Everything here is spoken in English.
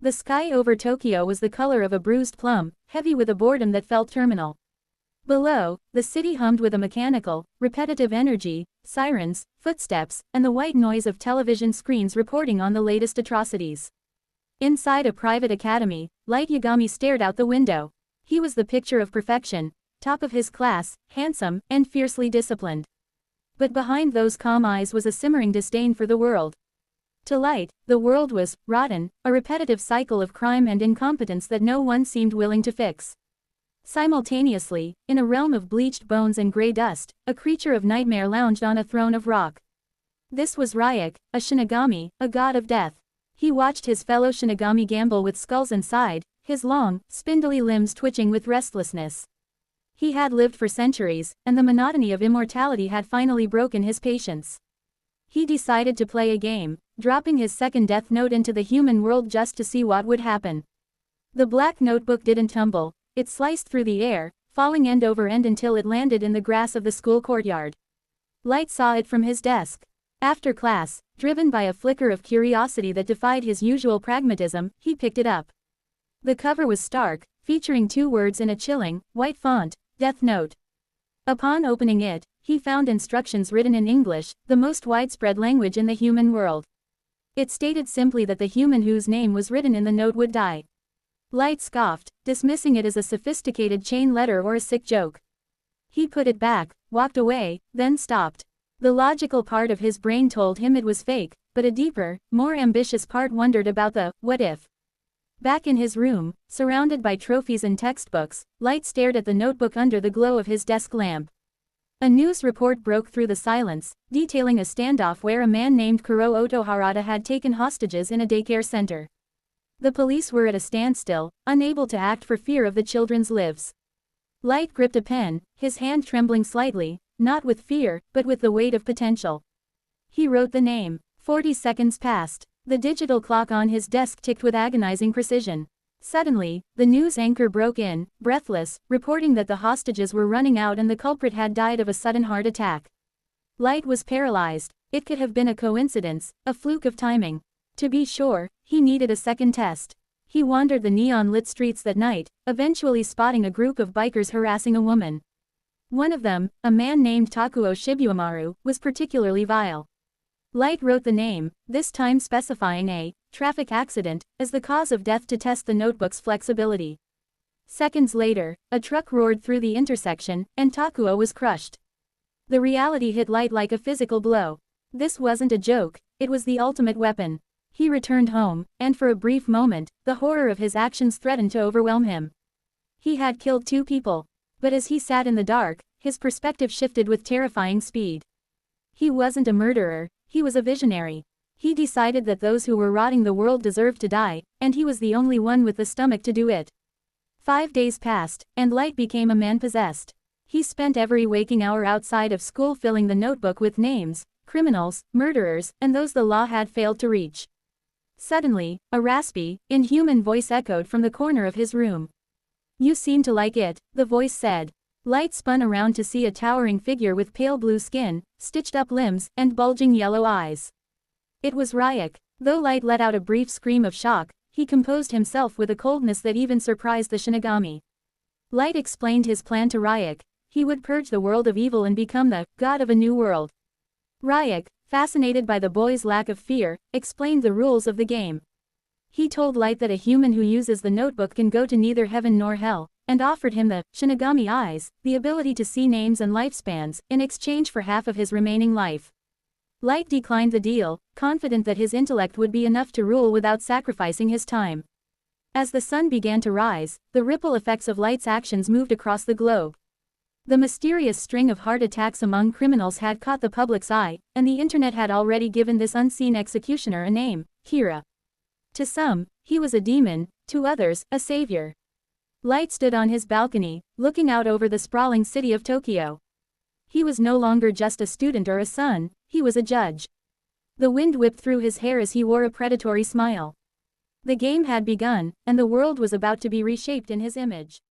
The sky over Tokyo was the color of a bruised plum, heavy with a boredom that felt terminal. Below, the city hummed with a mechanical, repetitive energy, sirens, footsteps, and the white noise of television screens reporting on the latest atrocities. Inside a private academy, Light Yagami stared out the window. He was the picture of perfection, top of his class, handsome, and fiercely disciplined. But behind those calm eyes was a simmering disdain for the world. To Light, the world was rotten, a repetitive cycle of crime and incompetence that no one seemed willing to fix. Simultaneously, in a realm of bleached bones and gray dust, a creature of nightmare lounged on a throne of rock. This was Ryuk, a Shinigami, a god of death. He watched his fellow Shinigami gamble with skulls and sighed, his long, spindly limbs twitching with restlessness. He had lived for centuries, and the monotony of immortality had finally broken his patience. He decided to play a game, dropping his second death note into the human world just to see what would happen. The black notebook didn't tumble. It sliced through the air, falling end over end until it landed in the grass of the school courtyard. Light saw it from his desk. After class, driven by a flicker of curiosity that defied his usual pragmatism, he picked it up. The cover was stark, featuring 2 words in a chilling, white font, Death Note. Upon opening it, he found instructions written in English, the most widespread language in the human world. It stated simply that the human whose name was written in the note would die. Light scoffed, dismissing it as a sophisticated chain letter or a sick joke. He put it back, walked away, then stopped. The logical part of his brain told him it was fake, but a deeper, more ambitious part wondered about the what if. Back in his room, surrounded by trophies and textbooks, Light stared at the notebook under the glow of his desk lamp. A news report broke through the silence, detailing a standoff where a man named Kuro Otoharada had taken hostages in a daycare center. The police were at a standstill, unable to act for fear of the children's lives. Light gripped a pen, his hand trembling slightly, not with fear, but with the weight of potential. He wrote the name. 40 seconds passed. The digital clock on his desk ticked with agonizing precision. Suddenly, the news anchor broke in, breathless, reporting that the hostages were running out and the culprit had died of a sudden heart attack. Light was paralyzed. It could have been a coincidence, a fluke of timing. To be sure, he needed a second test. He wandered the neon-lit streets that night, eventually spotting a group of bikers harassing a woman. One of them, a man named Takuo Shibuamaru, was particularly vile. Light wrote the name, this time specifying a traffic accident as the cause of death to test the notebook's flexibility. Seconds later, a truck roared through the intersection, and Takuo was crushed. The reality hit Light like a physical blow. This wasn't a joke, it was the ultimate weapon. He returned home, and for a brief moment, the horror of his actions threatened to overwhelm him. He had killed 2 people. But as he sat in the dark, his perspective shifted with terrifying speed. He wasn't a murderer, he was a visionary. He decided that those who were rotting the world deserved to die, and he was the only one with the stomach to do it. 5 days passed, and Light became a man possessed. He spent every waking hour outside of school filling the notebook with names, criminals, murderers, and those the law had failed to reach. Suddenly, a raspy, inhuman voice echoed from the corner of his room. "You seem to like it," the voice said. Light spun around to see a towering figure with pale blue skin, stitched-up limbs, and bulging yellow eyes. It was Ryuk. Though Light let out a brief scream of shock, he composed himself with a coldness that even surprised the Shinigami. Light explained his plan to Ryuk. He would purge the world of evil and become the god of a new world. Ryuk, fascinated by the boy's lack of fear, explained the rules of the game. He told Light that a human who uses the notebook can go to neither heaven nor hell, and offered him the Shinigami Eyes, the ability to see names and lifespans, in exchange for half of his remaining life. Light declined the deal, confident that his intellect would be enough to rule without sacrificing his time. As the sun began to rise, the ripple effects of Light's actions moved across the globe. The mysterious string of heart attacks among criminals had caught the public's eye, and the internet had already given this unseen executioner a name, Kira. To some, he was a demon, to others, a savior. Light stood on his balcony, looking out over the sprawling city of Tokyo. He was no longer just a student or a son, he was a judge. The wind whipped through his hair as he wore a predatory smile. The game had begun, and the world was about to be reshaped in his image.